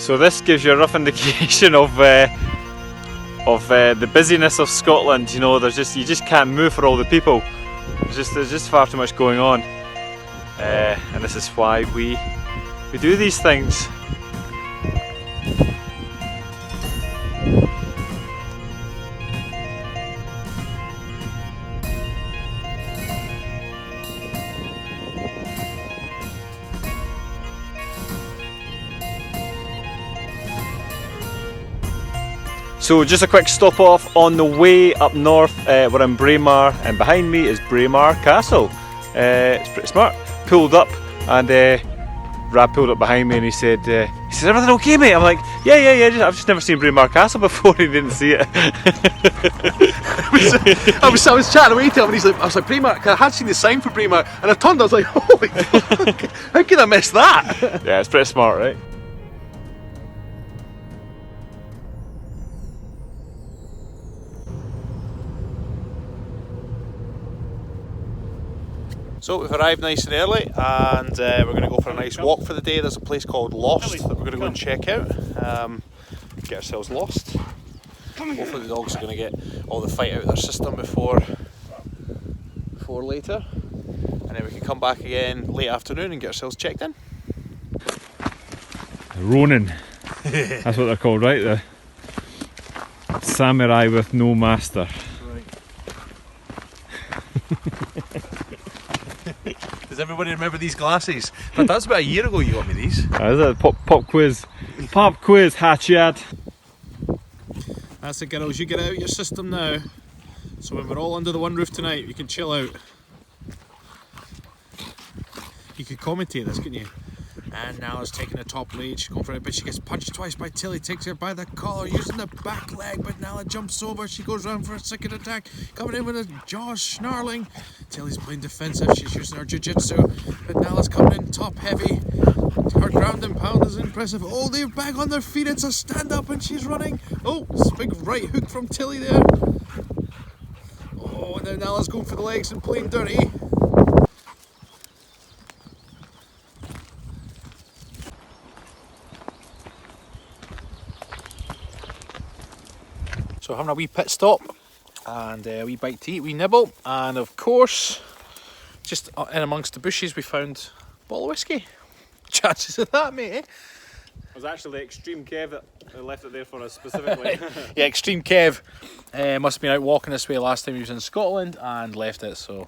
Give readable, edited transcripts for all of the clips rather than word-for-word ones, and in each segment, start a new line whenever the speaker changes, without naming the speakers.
So this gives you a rough indication of the busyness of Scotland. You know, you just can't move for all the people. There's just far too much going on, and this is why we do these things. So just a quick stop off on the way up north. We're in Braemar, and behind me is Braemar Castle. It's pretty smart. Pulled up, and Rab pulled up behind me, and he said, "Everything okay, mate?" I'm like, "Yeah. I've just never seen Braemar Castle before." He didn't see it.
I was chatting away to him, and he's like, I was like, Braemar, I had seen the sign for Braemar, and I turned, I was like, holy fuck, how could I miss that?
Yeah, it's pretty smart, right?
So we've arrived nice and early, and we're going to go for a nice walk for the day. There's a place called Lost that we're going to go and check out, get ourselves lost. Hopefully the dogs are going to get all the fight out of their system before later, and then we can come back again late afternoon and get ourselves checked in.
Ronin, that's what they're called, right? The samurai with no master.
Does everybody remember these glasses? But that's about a year ago you got me these.
Is it pop quiz? Pop quiz, Hatchet.
That's it, girls, you get out your system now. So when we're all under the one roof tonight, you can chill out. You could commentate this, couldn't you? And now it's taking the top lead, she's going for it, but she gets punched twice by Tilly, takes her by the collar, using the back leg, but Nala jumps over, she goes round for a second attack, coming in with her jaws snarling. Tilly's playing defensive, she's using her jiu-jitsu, but Nala's coming in top heavy. Her ground and pound is impressive. Oh, they're back on their feet, it's a stand-up and she's running. Oh, it's a big right hook from Tilly there. Oh, and then Nala's going for the legs and playing dirty. So having a wee pit stop and a wee bite to eat, wee nibble, and of course, just in amongst the bushes we found a bottle of whisky. Chances of that, mate, eh?
It was actually Extreme Kev that left it there for us specifically.
Yeah, Extreme Kev must have been out walking this way last time he was in Scotland and left it, so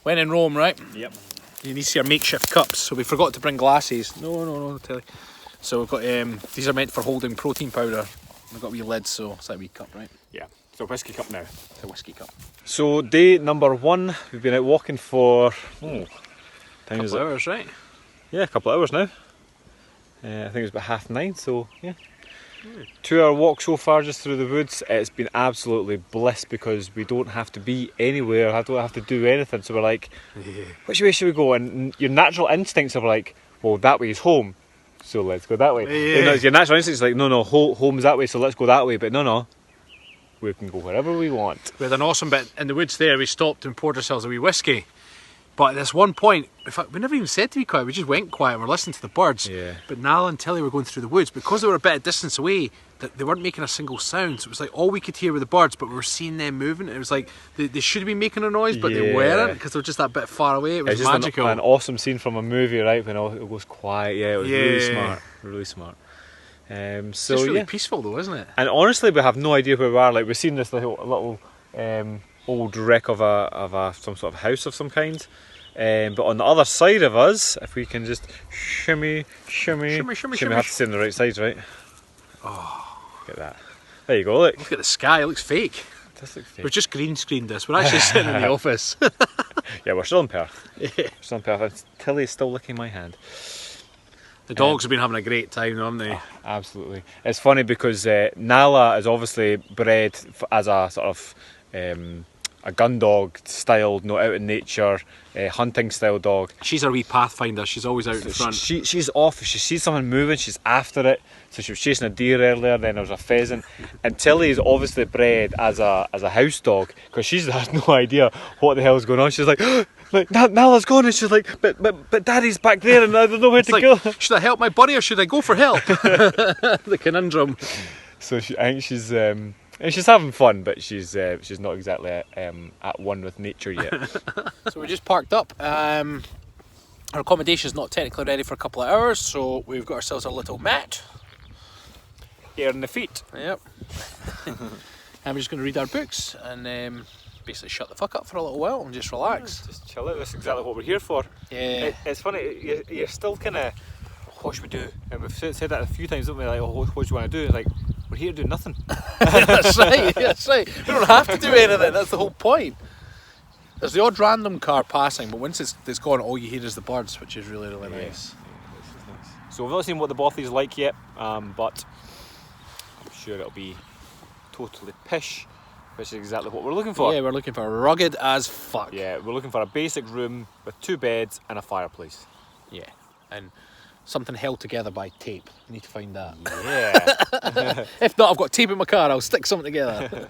when in Rome, right?
Yep.
You need to see our makeshift cups, so we forgot to bring glasses. No, Tilly. So we've got, these are meant for holding protein powder. We've got a wee lid, so it's like a wee cup, right?
Yeah, it's a whiskey cup now.
It's a whiskey cup.
So day number 1, we've been out walking for
Couple of hours, right?
Yeah, a couple of hours now. I think it was about 9:30, so yeah. 2-hour walk so far just through the woods. It's been absolutely bliss because we don't have to be anywhere, I don't have to do anything, so we're like, which way should we go? And your natural instincts are like, well, that way is home, so let's go that way.
Yeah.
You know, your natural instincts are like, no, home's that way, so let's go that way, but no, we can go wherever we want.
We had an awesome bit in the woods there. We stopped and poured ourselves a wee whiskey. But at this one point, in fact, we never even said to be quiet, we just went quiet and we're listening to the birds.
Yeah.
But Nala and Tilly were going through the woods. Because they were a bit of distance away, they weren't making a single sound. So it was like all we could hear were the birds, but we were seeing them moving. It was like they should have been making a noise, but they weren't because they were just that bit far away. It was
just
magical.
An awesome scene from a movie, right? When it goes quiet. Yeah, it was really smart. So
it's just really peaceful though, isn't it?
And honestly, we have no idea where we are. Like, we've seen this little old wreck of some sort of house of some kind. But on the other side of us, if we can just shimmy, we have to stay on the right side, right?
Oh,
look at that! There you go. Look
at the sky. It looks fake.
It does look fake.
We've just green screened this. We're actually sitting in the office.
Yeah, we're still in Perth. Yeah. We're still in Perth. Tilly's still licking my hand.
The dogs have been having a great time, haven't they?
Oh, absolutely. It's funny because Nala is obviously bred as a sort of a gun dog style, out in nature, hunting style dog.
She's our wee pathfinder. She's always out in front.
She's off. If she sees something moving, she's after it. So she was chasing a deer earlier. Then there was a pheasant. And Tilly is obviously bred as a house dog because she's had no idea what the hell's going on. She's like, Like, Nala's gone, and she's like, but Daddy's back there, and I don't know where to
like,
go.
should I help my buddy or should I go for help? The conundrum.
So I think she's having fun, but she's not exactly at one with nature yet.
So we just parked up. Our accommodation's not technically ready for a couple of hours, so we've got ourselves a little mat.
Air in the feet.
Yep. And we're just going to read our books and basically shut the fuck up for a little while and just relax.
Just chill out. That's exactly what we're here for.
Yeah.
It's funny. You're still kind of, what should we do? And we've said that a few times, don't we? Like, oh, what do you want to do? It's like, we're here to do nothing.
That's right. That's right. We don't have to do anything. That's the whole point. There's the odd random car passing, but once it's gone, all you hear is the birds, which is really, really nice.
Yeah, this is nice. So we've not seen what the bothy's like yet, but I'm sure it'll be totally pish, which is exactly what we're looking for.
Yeah, we're looking for rugged as fuck.
Yeah, we're looking for a basic room with 2 beds and a fireplace.
Yeah, and something held together by tape. You need to find that.
Yeah.
If not, I've got tape in my car. I'll stick something together.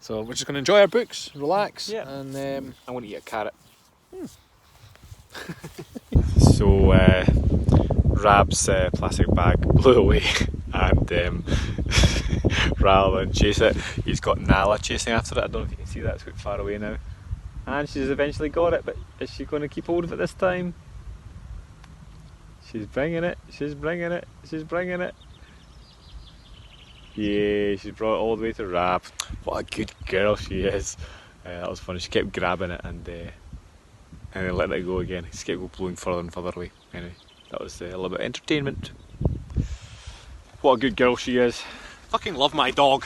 So we're just going to enjoy our books, relax,
Yeah.
and
I'm going to eat a carrot. So Rab's plastic bag blew away, and rather than chase it, he's got Nala chasing after it. I don't know if you can see that, it's quite far away now. And she's eventually got it, but is she going to keep hold of it this time? She's bringing it, she's bringing it, she's bringing it. Yeah, she's brought it all the way to Rab. What a good girl she is. That was funny. She kept grabbing it and then letting it go again. She kept blowing further and further away. Anyway, that was a little bit of entertainment. What a good girl she is.
fucking love my dog.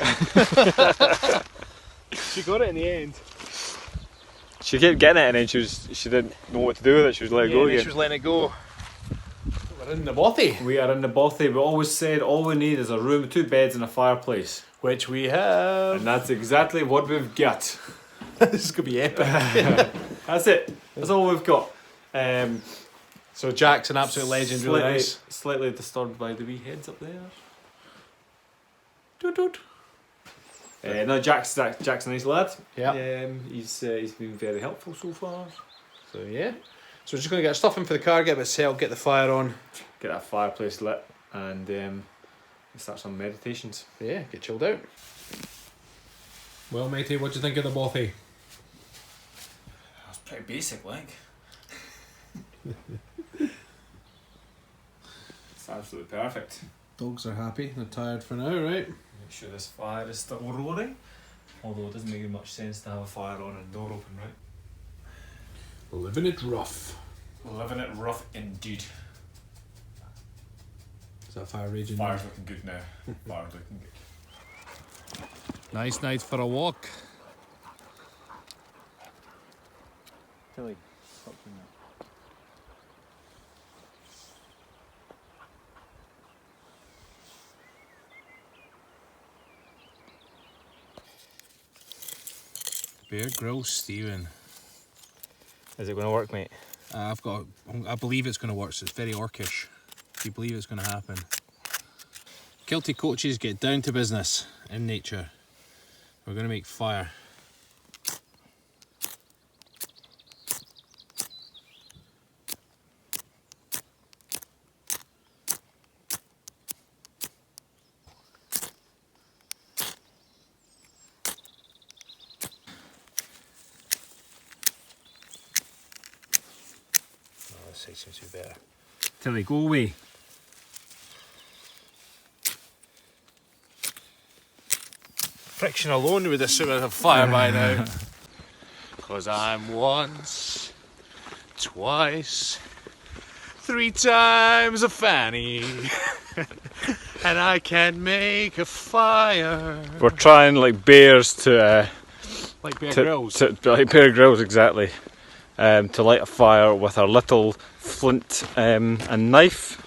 She got it in the end. She kept getting it and then she didn't know what to do with it. She was letting it go again.
She was letting it go. We're in the bothy.
We are in the bothy. We always said all we need is a room with 2 beds and a fireplace.
Which we have.
And that's exactly what we've got.
This is going to be epic.
That's it. That's all we've got.
So Jack's an absolute legend, really nice.
Slightly disturbed by the wee heads up there.
Toot toot.
No, Jack's a nice lad.
Yeah.
He's been very helpful so far.
So yeah. So we're just going to get stuff in for the car, get it set, get the fire on.
Get that fireplace lit and start some meditations.
Yeah, get chilled out. Well, matey, what do you think of the bothy?
That's pretty basic, like. It's absolutely perfect.
Dogs are happy, they're tired for now, right?
Make sure this fire is still roaring. Although it doesn't make much sense to have a fire on and door open, right?
Living it rough.
Living it rough indeed.
Is that fire raging?
Fire's looking good now. Fire's looking good.
Nice night for a walk.
Tilly, stop doing that.
Bear Grylls Steven.
Is it going to work, mate?
I believe it's going to work, so it's very orcish. Do you believe it's going to happen? Kilted coaches get down to business in nature. We're going to make fire. Oh, this side seems to be better.
Tilly, go away.
Friction alone would have soon have fire by now. 'Cause I'm once, twice, 3 times a fanny, and I can make a fire.
We're trying like bears to
Like Bear Grylls.
like Bear Grylls, exactly. To light a fire with our little flint and knife.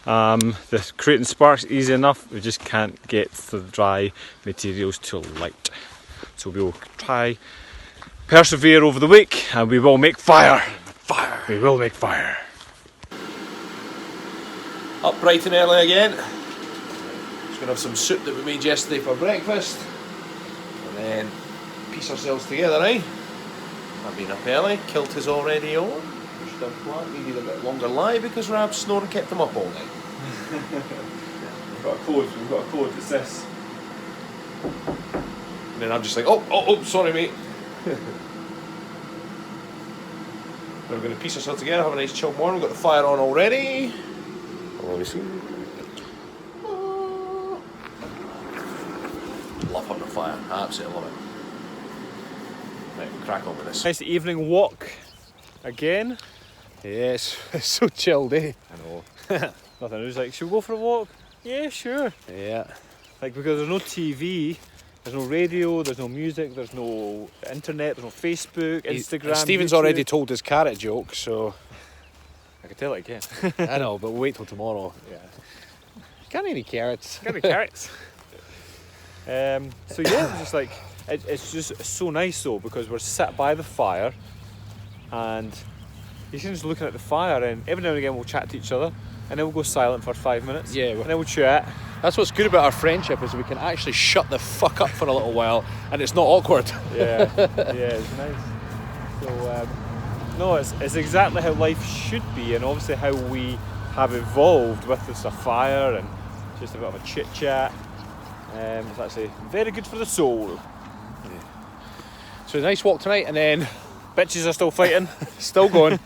The creating sparks easy enough. We just can't get the dry materials to light. So we will try persevere over the week, and we will make fire. Fire. We will make fire.
Up bright and early again. Just gonna have some soup that we made yesterday for breakfast, and then piece ourselves together, eh? I've been up early. Kilted already on. Pushed up flat. Needed a bit longer lie because Rab's snoring kept him up all night.
We've got a code that says.
And then I'm just like, oh, sorry, mate. We're going to piece ourselves together, have a nice chill morning. We've got the fire on already. Let me see. Love having a fire. I absolutely love it. Right, crack on with this.
Nice evening walk again.
Yes, it's so chilled, eh?
I know. Nothing. It was like, should we go for a walk? Yeah, sure.
Yeah.
Like, because there's no TV, there's no radio, there's no music, there's no internet, there's no Facebook, Instagram.
Stephen's
YouTube.
already told his carrot joke, so.
I could tell it again.
I know, but we'll wait till tomorrow.
Yeah.
Can't any carrots.
Got any carrots. So yeah, it's just like it's just so nice though, because we're sat by the fire and you're just looking at the fire, and every now and again we'll chat to each other, and then we'll go silent for 5 minutes.
Yeah,
and then we'll chat.
That's what's good about our friendship, is we can actually shut the fuck up for a little while and it's not awkward.
Yeah, it's nice. So no, it's exactly how life should be, and obviously how we have evolved with this fire and just a bit of a chit chat. It's actually very good for the soul.
Yeah. So a nice walk tonight, and then
Bitches are still fighting.
still going.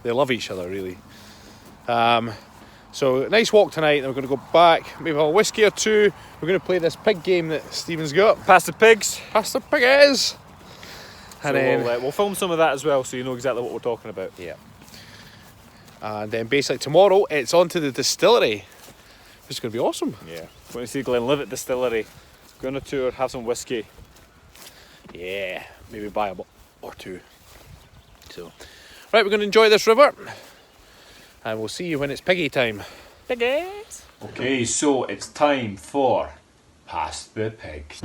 They love each other, really. So nice walk tonight, and we're going to go back, maybe have a whiskey or two. We're going to play this pig game that Stephen's got.
Past the pigs.
Past the piggies.
So
And then
we'll film some of that as well, so you know exactly what we're talking about.
yeah. And then basically tomorrow it's on to the distillery. It's going to be awesome.
Yeah. Going to see Glenlivet Distillery. Go on a tour, have some whiskey.
Yeah, maybe buy a bottle or two. So, right, we're going to enjoy this river, and we'll see you when it's piggy time.
Piggies. Okay, so it's time for Past the Pigs.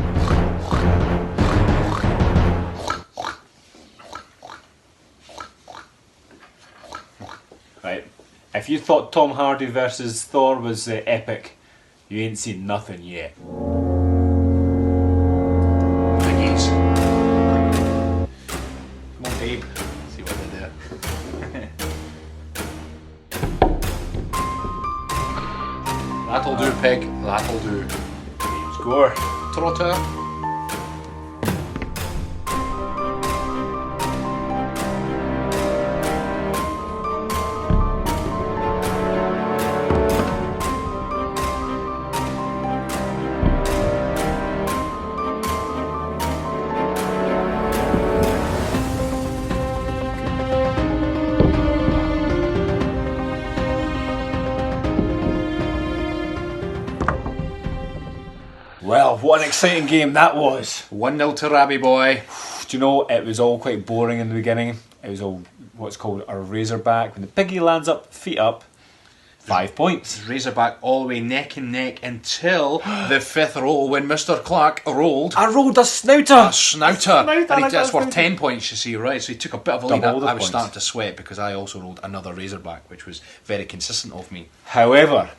Right. If you thought Tom Hardy versus Thor was epic, you ain't seen nothing yet.
Piggies. Come on, babe. See what they do. That'll do, pig. That'll do.
Score.
Trotter.
Well, what an exciting game that was.
1-0 to Rabby boy.
Do you know, it was all quite boring in the beginning. It was all what's called a razorback. When the piggy lands up, feet up, 5 points.
Razorback all the way neck and neck until the fifth roll when Mr. Clark rolled.
I rolled a snouter!
A snouter! And
like
that's
that
worth
snouter.
10 points, you see, right? So he took a bit of a lead.
Double the
I was
points.
starting to sweat because I also rolled another Razorback, which was very consistent of me.
However,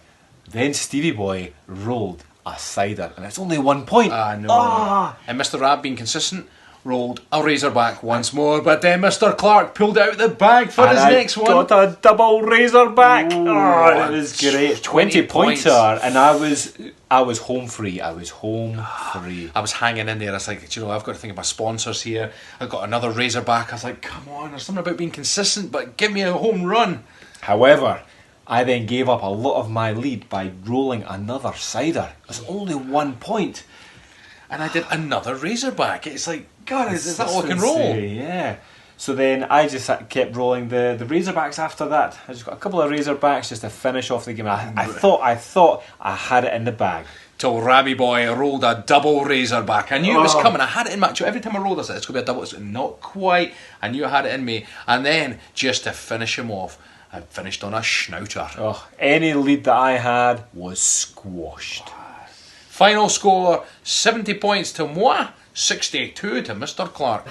then Stevie Boy rolled a cider, and it's only 1 point.
I know. And Mr. Rab, being consistent, rolled a Razorback once more, but then Mr. Clark pulled out the bag for
And
his
I
next one.
got a double razorback.
Ooh,
Oh, it was great.
20
pointer, and I was home free. I was home free.
I was hanging in there. I was like, you know, I've got to think of my sponsors here. I've got another Razorback. I was like, come on, there's something about being consistent, but give me a home run.
However, I then gave up a lot of my lead by rolling another cider. It's only 1 point.
And I did another Razorback. It's like, God, is that all I can roll?
Yeah. So then I just kept rolling the Razorbacks after that. I just got a couple of Razorbacks just to finish off the game. I thought I had it in the bag.
Till Rabby Boy rolled a double Razorback. I knew it was coming. I had it in my... Every time I rolled, I said, it's going to be a double. It's not quite. I knew I had it in me. And then, just to finish him off, I finished on a snouter.
Oh, any lead that I had was squashed.
Final score, 70 points to moi, 62 to Mr. Clark.